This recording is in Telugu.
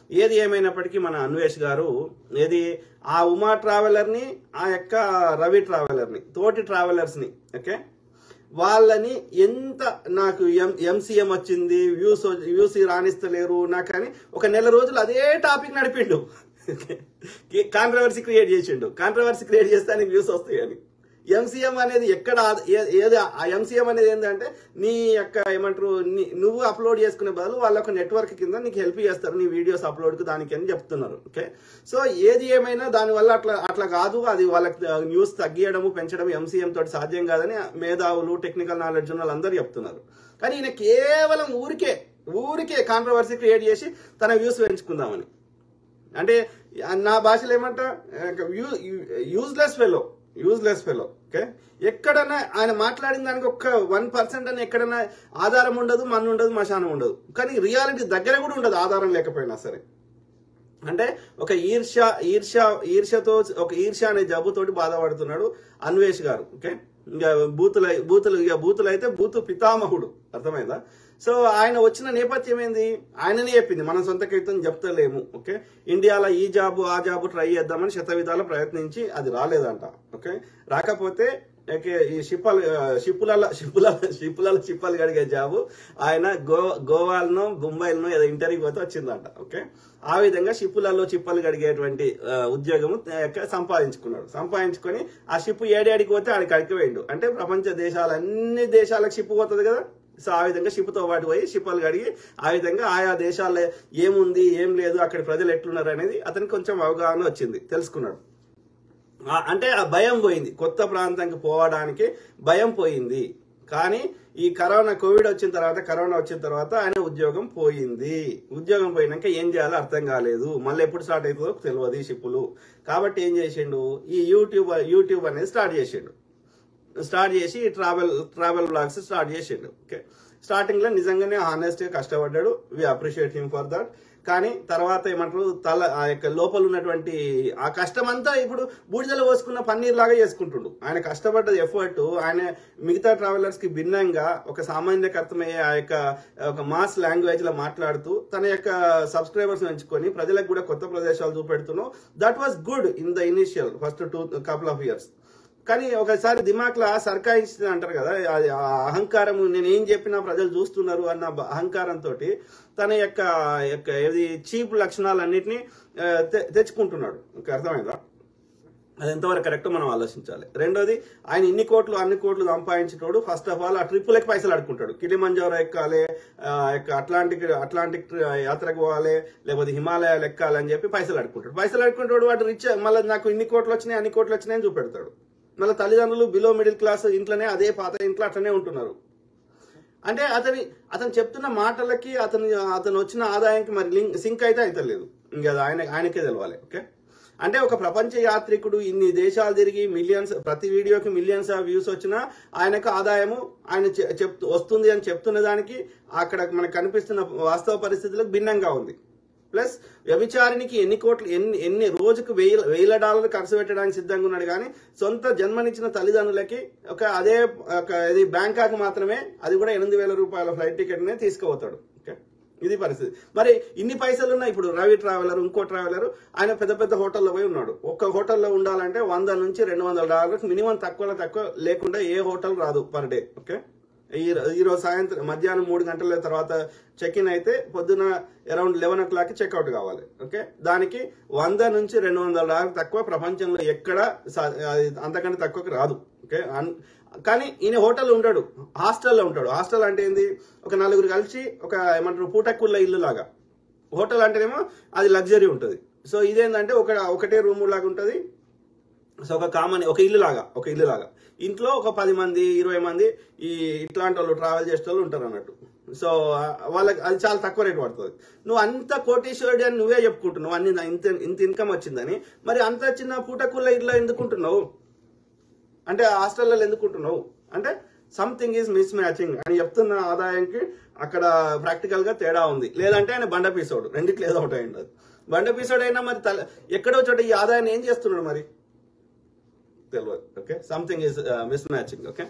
ఏది ఏమైనప్పటికీ మన అన్వేష్ గారు ఏది ఆ ఉమా ట్రావెలర్ని ఆ యొక్క రవి ట్రావెలర్ని తోటి ట్రావెలర్స్ని ఓకే వాళ్ళని ఎంత నాకు ఎంసీఎం వచ్చింది వ్యూస్ రాణిస్తలేరు నాకు అని ఒక నెల రోజులు అదే టాపిక్ నడిపిండు కాంట్రవర్సీ క్రియేట్ చేసిండు కాంట్రవర్సీ క్రియేట్ చేస్తే ఆయనకి వ్యూస్ వస్తాయని ఎంసీఎం అనేది ఎక్కడ ఏది ఆ ఎంసీఎం అనేది ఏంటంటే నీ యొక్క ఏమంటారు నువ్వు అప్లోడ్ చేసుకునే బదులు వాళ్ళ ఒక నెట్వర్క్ కింద నీకు హెల్ప్ చేస్తారు నీ వీడియోస్ అప్లోడ్కి దానికి అని చెప్తున్నారు ఓకే సో ఏది ఏమైనా దానివల్ల అట్లా కాదు అది వాళ్ళకి న్యూస్ తగ్గియడము పెంచడం ఎంసీఎం తోటి సాధ్యం కాదని మేధావులు టెక్నికల్ నాలెడ్జ్ ఉన్న వాళ్ళందరూ చెప్తున్నారు కానీ ఈయన కేవలం ఊరికే కాంట్రవర్సీ క్రియేట్ చేసి తన వ్యూస్ పెంచుకుందామని అంటే నా భాషలో ఏమంటా యూజ్లెస్ ఫెలో ఓకే ఎక్కడన్నా ఆయన మాట్లాడిన దానికి ఒక్క 1% అని ఎక్కడన్నా ఆధారం ఉండదు మన ఉండదు మశానం ఉండదు కానీ రియాలిటీ దగ్గర కూడా ఉండదు ఆధారం లేకపోయినా సరే అంటే ఒక ఈర్ష్యతో ఒక ఈర్ష్య అనే జబ్బుతోటి బాధపడుతున్నాడు అన్వేష్ గారు ఓకే ఇంకా బూతులు అయితే బూతు పితామహుడు అర్థమైందా సో ఆయన వచ్చిన నేపథ్యం ఏంది ఆయననే చెప్పింది మనం సొంత కవితం చెప్తలేము ఓకే ఇండియాలో ఈ జాబు ఆ జాబు ట్రై చేద్దామని శతవిధాలు ప్రయత్నించి అది రాలేదంట ఓకే రాకపోతే ఈ షిప్పులలో గడిగే జాబు ఆయన గోవాలనో ముంబైలనో ఏదో ఇంటర్వ్యూ పోతే వచ్చిందంట ఓకే ఆ విధంగా షిప్పులలో చిప్పలు గడిగేటువంటి ఉద్యోగము సంపాదించుకొని ఆ షిప్ ఏడాడికి పోతే ఆడికి అడిగిపోయిండు అంటే ప్రపంచ అన్ని దేశాలకు షిప్ పోతుంది కదా సో ఆ విధంగా షిప్తో పాటు పోయి షిప్పులు కడిగి ఆ విధంగా ఆయా దేశాల్లో ఏముంది ఏం లేదు అక్కడ ప్రజలు ఎట్లున్నారు అనేది అతనికి కొంచెం అవగాహన వచ్చింది తెలుసుకున్నాడు అంటే ఆ భయం పోయింది కొత్త ప్రాంతానికి పోవడానికి భయం పోయింది కానీ ఈ కోవిడ్ వచ్చిన తర్వాత ఆయన ఉద్యోగం పోయినాక ఏం చేయాలో అర్థం కాలేదు మళ్ళీ ఎప్పుడు స్టార్ట్ అవుతుందో తెలియదు షిప్పులు కాబట్టి ఏం చేసిండు ఈ యూట్యూబ్ అనేది స్టార్ట్ చేసి ట్రావెల్ బ్లాగ్స్ స్టార్ట్ చేసిండు ఓకే స్టార్టింగ్ లో నిజంగానే హానెస్ట్ గా కష్టపడ్డాడు we appreciate him for that కానీ తర్వాత ఏమంటారు ఆ యొక్క లోపల ఉన్నటువంటి ఆ కష్టం అంతా ఇప్పుడు బూడిదలో పోసుకున్న పన్నీర్ లాగా చేసుకుంటుండు ఆయన కష్టపడ్డది ఎఫర్ట్ ఆయన మిగతా ట్రావెలర్స్ కి భిన్నంగా ఒక సామాన్యకు అర్థమయ్యే ఆ యొక్క ఒక మాస్ లాంగ్వేజ్ లో మాట్లాడుతూ తన యొక్క సబ్స్క్రైబర్స్ పెంచుకొని ప్రజలకు కూడా కొత్త ప్రదేశాలు చూపెడుతున్నావు that was good in the initial first couple of years కానీ ఒకసారి దిమాక్లా సర్కాయించింది అంటారు కదా అది అహంకారం నేను ఏం చెప్పినా ప్రజలు చూస్తున్నారు అన్న అహంకారంతో తన యొక్క ఏది చీప్ లక్షణాలన్నింటినీ తెచ్చుకుంటున్నాడు అర్థమైందా అది ఎంతవరకు కరెక్ట్ మనం ఆలోచించాలి రెండోది ఆయన అన్ని కోట్లు సంపాదించేటోడు ఫస్ట్ ఆఫ్ ఆల్ ఆ ట్రిప్పులకి పైసలు అడుకుంటాడు కిలిమంజారో ఎక్కాలి అట్లాంటిక్ యాత్రకు పోవాలి లేకపోతే హిమాలయాలు ఎక్కాలి అని చెప్పి పైసలు అడుకుంటాడు వాడు రిచ్ మళ్ళీ నాకు అన్ని కోట్లు వచ్చినాయని చూపెడతాడు మళ్ళీ తల్లిదండ్రులు బిలో మిడిల్ క్లాస్ ఇంట్లోనే అదే పాత ఇంట్లో అట్లనే ఉంటున్నారు అంటే అతను చెప్తున్న మాటలకి అతను వచ్చిన ఆదాయానికి మరి సింక్ అయితే అవుతలేదు ఇంకా ఆయనకే తెలవాలి ఓకే అంటే ఒక ప్రపంచ యాత్రికుడు ఇన్ని దేశాలు తిరిగి ప్రతి వీడియోకి మిలియన్స్ ఆఫ్ వ్యూస్ వచ్చినా ఆయనకు ఆదాయము ఆయన వస్తుంది అని చెప్తున్న దానికి అక్కడ మనకు కనిపిస్తున్న వాస్తవ పరిస్థితులకు భిన్నంగా ఉంది ప్లస్ వ్యభిచారినికి ఎన్ని రోజుకు $1000 ఖర్చు పెట్టడానికి సిద్ధంగా ఉన్నాడు కానీ సొంత జన్మనిచ్చిన తల్లిదండ్రులకి ఇది బ్యాంకాక్ మాత్రమే అది కూడా $8,000 ఫ్లైట్ టికెట్ నే తీసుకుపోతాడు ఇది పరిస్థితి మరి ఇన్ని పైసలు ఉన్నాయి ఇప్పుడు రవి ట్రావెలర్ ఇంకో ట్రావెలర్ ఆయన పెద్ద హోటల్లో పోయి ఉన్నాడు ఒక్క హోటల్లో ఉండాలంటే $100 నుంచి $200 మినిమం తక్కువ లేకుండా ఏ హోటల్ రాదు పర్ డే ఓకే ఈరోజు సాయంత్రం మధ్యాహ్నం 3 గంటల తర్వాత చెక్ ఇన్ అయితే పొద్దున అరౌండ్ 11 o'clock చెక్అవుట్ కావాలి ఓకే దానికి $100 నుంచి $200 తక్కువ ప్రపంచంలో ఎక్కడ అంతకంటే తక్కువకి రాదు ఓకే కానీ ఈయన హోటల్ ఉంటాడు హాస్టల్లో ఉంటాడు హాస్టల్ అంటే ఏంది ఒక 4 కలిసి ఒక ఏమంటారు పూటక్కుళ్ళ ఇల్లు లాగా హోటల్ అంటేనేమో అది లగ్జరీ ఉంటుంది సో ఇదేంటంటే ఒకటే రూమ్ లాగా ఉంటుంది సో ఒక ఇల్లు లాగా ఇంట్లో ఒక 10 మంది 20 మంది ఇట్లాంటి వాళ్ళు ట్రావెల్ చేసే వాళ్ళు ఉంటారు అన్నట్టు సో వాళ్ళకి అది చాలా తక్కువ రేట్ పడుతుంది నువ్వు అంత కోటీశ్వరుడు అని నువ్వే చెప్పుకుంటున్నావు ఇంత ఇన్కమ్ వచ్చిందని మరి అంత చిన్న పూటకుళ్ళ ఇట్లా ఎందుకుంటున్నావు అంటే హాస్టల్లో ఎందుకుంటున్నావు అంటే సంథింగ్ ఈజ్ మిస్ మ్యాచింగ్ అని చెప్తున్న ఆదాయానికి అక్కడ ప్రాక్టికల్ గా తేడా ఉంది లేదంటే ఆయన బండ పీసోడు రెండిట్లో ఏదో ఒకటి అయింది బండ పీసోడు అయినా మరి ఎక్కడో చోట ఈ ఆదాయాన్ని ఏం చేస్తున్నాడు మరి తెలియదు okay something is miss matching okay